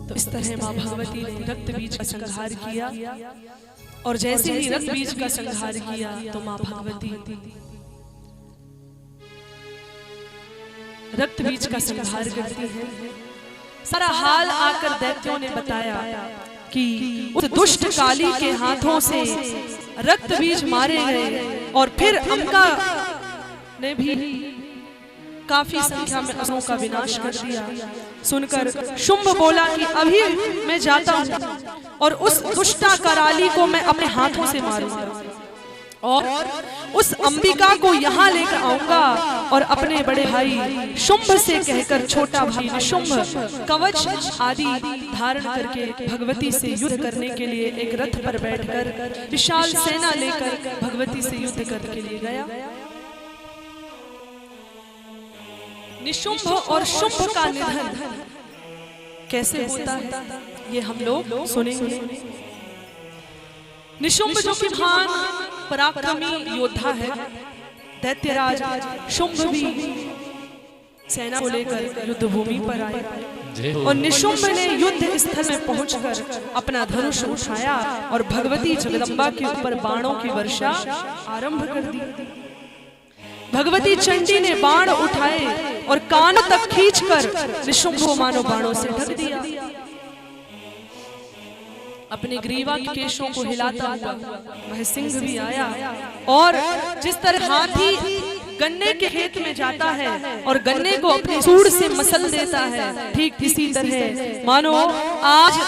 तो इस तरह माँ भगवती ने रक्त बीज का संहार किया, और जैसे ही रक्त बीज का संहार किया तो माँ भगवती रक्त बीज का संहार करती है। सारा हाल आकर दैत्यों ने बताया कि उस दुष्ट काली के हाथों से रक्त बीज मारे गए, और फिर अंबिका ने भी काफी संख्या में असुरों का विनाश कर दिया। सुनकर शुंभ बोला कि अभी मैं जाता हूं और उस दुष्टा कराली को मैं अपने हाथों से मारूंगा, और उस अंबिका को यहाँ लेकर आऊंगा, और अपने बड़े भाई शुंभ से कहकर छोटा भाई निशुंभ कवच आदि धारण करके भगवती से युद्ध करने के लिए एक रथ पर बैठकर विशाल सेना लेकर भगवती से युद्ध करने के लिए गया। निशुंभ और शुंभ का निधन कैसे होता है ये हम लोग सुनेंगे। निशुंभ जो कि महान पराक्रमी योद्धा है, दैत्यराज शुंभ भी सेना को लेकर युद्ध भूमि पर आए, और निशुंभ ने युद्ध स्थल में पहुंचकर अपना धनुष उठाया और भगवती जगदम्बा के ऊपर बाणों की वर्षा आरंभ कर दी। भगवती चंडी ने बाण उठाए और कानों तक खींचकर निशुंभ को मानो बाणों से ढक दिया। अपने ग्रीवा के केशों को हिलाता हुआ वह सिंह भी आया, और जिस तरह हाथी गन्ने के खेत में जाता है और गन्ने को अपनी सूंड से मसल देता है, ठीक इसी तरह मानो आज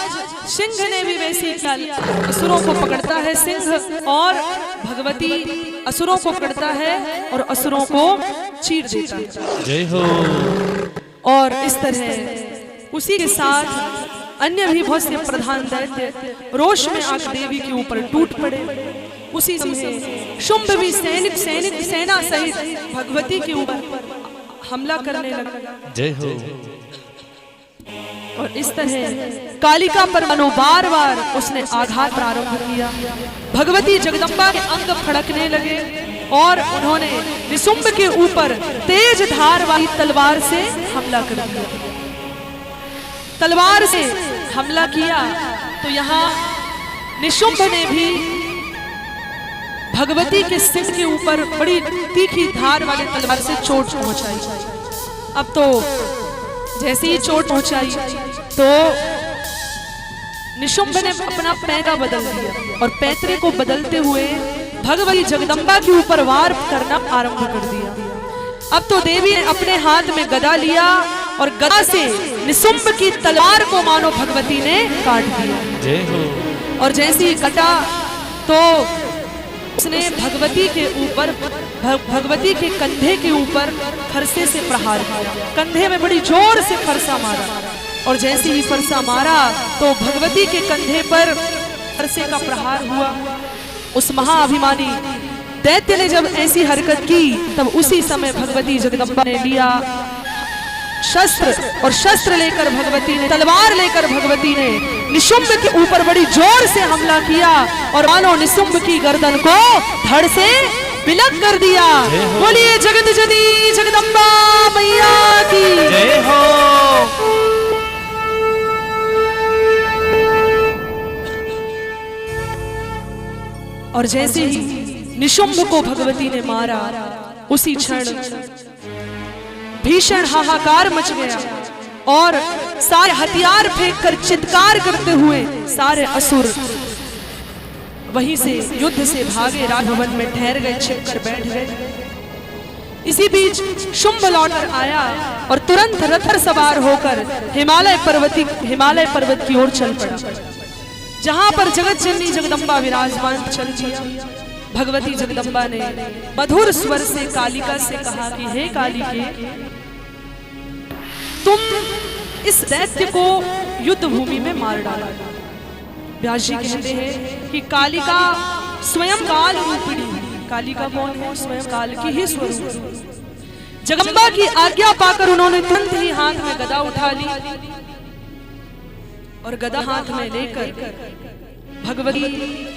सिंह ने भी वैसी चाल, असुरों को पकड़ता है सिंह, और भगवती असुरों को पकड़ता है और असुरों को चीर देता है। जय हो। और इस तरह उसी के साथ अन्य भी बहुत से प्रधान दैत्य रोष में आकर देवी के ऊपर टूट पड़े। उसी समय शुंभ भी सेना सहित भगवती के ऊपर हमला करने लगा। जय हो। और इस तरह कालिका पर मनो बार बार उसने आघात प्रारंभ किया। भगवती जगदम्बा के अंग फड़कने लगे, और उन्होंने निशुंभ के ऊपर तेज धार वाली तलवार से हमला कर दिया। तलवार से हमला किया तो यहाँ निशुंभ ने भी भगवती के सिर के ऊपर बड़ी तीखी धार वाली तलवार से चोट पहुंचाई। अब तो जैसे ही चोट पहुंचाई तो निशुंभ ने अपना पैगा बदल दिया, और पैतरे को बदलते हुए भगवती जगदम्बा के ऊपर वार करना आरंभ कर दिया। अब तो देवी ने अपने हाथ में गदा लिया, और गदा से निशुंभ की तलवार को मानो भगवती ने काट दिया। जय हो। और जैसे ही कटा तो उसने भगवती के ऊपर, भगवती के कंधे के ऊपर फरसे से प्रहार किया। कंधे में बड़ी जोर से फरसा मारा, और जैसे ही फरसा मारा तो भगवती के कंधे पर फरसे का प्रहार हुआ। उस महाअभिमानी दैत्य ने जब ऐसी हरकत की तब उसी समय भगवती जगदम्बा ने लिया शस्त्र, और शस्त्र लेकर भगवती ने, तलवार लेकर भगवती ने निशुंभ के ऊपर बड़ी जोर से हमला किया, और मानो निशुंभ की गर्दन को धड़ से बिलक कर दिया। बोलिए जगत जननी जगदम्बा मैया की जय हो। और जैसे ही निशुंभ को भगवती ने मारा, उसी क्षण भीषण हाहाकार मच गया, और सारे हथियार फेंककर चित्कार करते हुए सारे असुर वहीं से युद्ध से भागे, राजभवन में ठहर गए, छिपकर बैठ गए। इसी बीच शुंभ लौटकर आया और तुरंत रथ पर सवार होकर हिमालय पर्वत की ओर चल पड़ा, जहां पर जगत जननी जगदम्बा विराजमान चल दिया। भगवती जगदम्बा ने मधुर स्वर से कालिका से कहा कि हे कालिके, तुम इस दैत्य को युद्ध भूमि में मार डाला। व्यास जी कहते हैं कि कालिका स्वयं काल रूपिणी। कालिका कौन है? स्वयं काल की ही स्वरूप। जगदम्बा की आज्ञा पाकर उन्होंने तुरंत ही हाथ में गदा उठा ली, और गदा हाथ में लेकर भगवती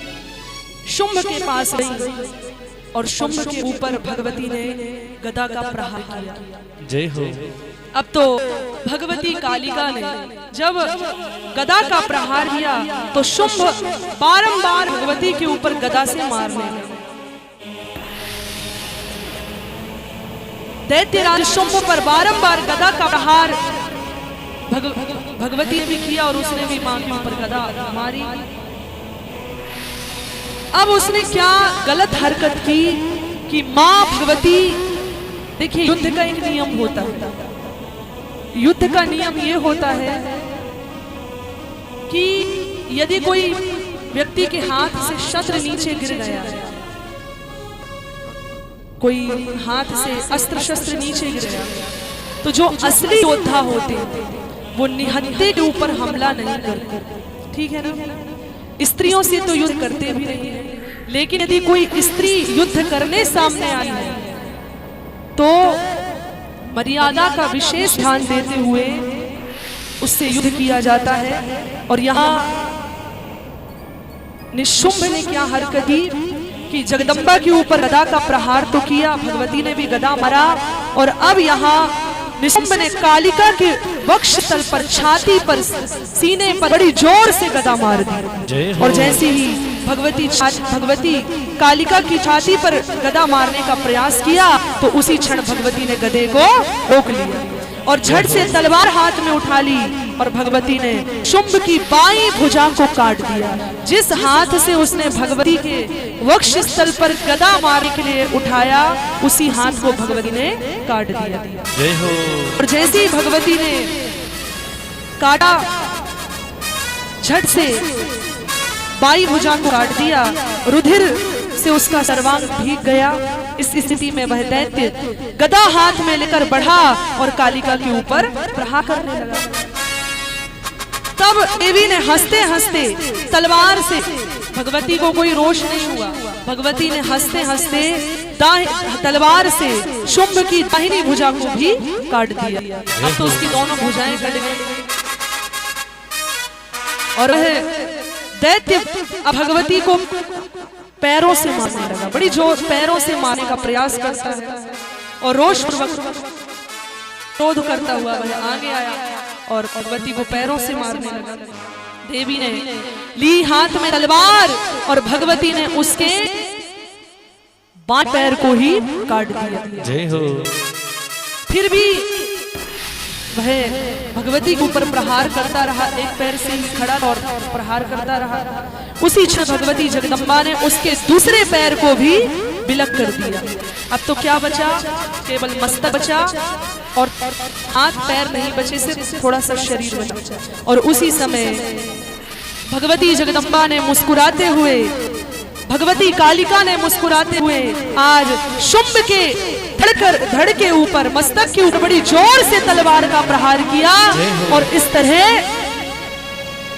शुंभ के पास गई, और शुंभ के ऊपर भगवती ने गदा का प्रहार किया। जय हो। अब तो भगवती कालिका ने जब गदा का प्रहार किया तो शुंभ बारंबार भगवती के ऊपर गदा से मारने लगे। दैत्यराज शुंभ पर बारंबार गदा का प्रहार भगवती ने भी किया और उसने भी मां के ऊपर गदा मारी। अब उसने क्या गलत हरकत की कि मां भगवती, देखिए युद्ध का एक नियम होता है, युद्ध का नियम ये होता है कि यदि कोई व्यक्ति के हाथ से शस्त्र नीचे गिर गया, कोई हाथ से अस्त्र शस्त्र नीचे गिर गया, तो जो असली योद्धा होते वो निहत्थे के ऊपर हमला नहीं करते, ठीक है ना। स्त्रियों से तो युद्ध करते भी नहीं है, लेकिन यदि कोई स्त्री युद्ध करने सामने आई है तो मर्यादा का विशेष ध्यान देते हुए उससे युद्ध किया जाता है। और यहाँ निशुंभ ने क्या हरकत की कि जगदम्बा के ऊपर गदा का प्रहार तो किया, भगवती ने भी गदा मारा, और अब यहाँ निशुंभ ने कालिका के वक्षस्थल पर, छाती पर, सीने पर बड़ी जोर से गदा मार दी। और जैसे ही भगवती कालिका की छाती पर गदा मारने का प्रयास किया तो उसी क्षण भगवती ने गदे को रोक लिया और झट से तलवार हाथ में उठा ली और भगवती ने शुंभ की बाईं भुजा को काट दिया। जिस हाथ से उसने भगवती के वक्षस्थल पर गदा मारने के लिए उठाया, उसी हाथ को भगवती ने काट दिया। और जैसे ही भगवती ने काटा, झट से बाई भुजा को काट दिया, रुधिर से उसका सर्वांग भीग गया। इस स्थिति में वह दैत्य गदा हाथ में लेकर बढ़ा और कालिका के ऊपर प्रहार करने लगा। तब देवी ने हंसते हंसते तलवार से, भगवती को कोई रोष नहीं हुआ, भगवती ने हंसते हंसते तलवार से शुंभ की दाहिनी भुजा को भी काट दिया। अब तो उसकी दोनों भुजाएं कट गई और वह दैत्य अब भगवती को पैरों से मारने लगा, बड़ी जोर पैरों से मारने का प्रयास करता है और रोषपूर्वक क्रोध करता हुआ वह आगे आया और भगवती को पैरों से मारने लगा। देवी ने ली हाथ में तलवार और भगवती ने उसके बाएं पैर को ही काट दिया। जय हो। फिर भी वह भगवती के ऊपर प्रहार करता रहा, एक पैर से ही खड़ा और प्रहार करता रहा। उसी क्षण भगवती जगदम्बा ने उसके दूसरे पैर को भी विलग कर दिया। अब तो क्या बचा, केवल मस्तक बचा और हाथ पैर नहीं बचे, सिर्फ थोड़ा सा शरीर बचा। और उसी समय भगवती जगदम्बा ने मुस्कुराते हुए, भगवती कालिका ने मुस्कुराते हुए आज शुंभ के धड़ के ऊपर, मस्तक के ऊपर बड़ी जोर से तलवार का प्रहार किया और इस तरह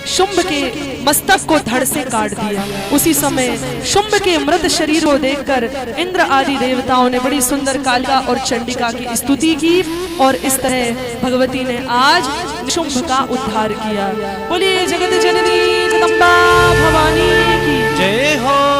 शुंभ के मस्तक को धड़ से काट दिया। उसी समय शुंभ के मृत शरीर को देखकर इंद्र आदि देवताओं ने बड़ी सुंदर कालिका और चंडिका की स्तुति की और इस तरह भगवती ने आज शुंभ का उद्धार किया। बोलिए जगत जननी जगदम्बा भवानी की जय हो।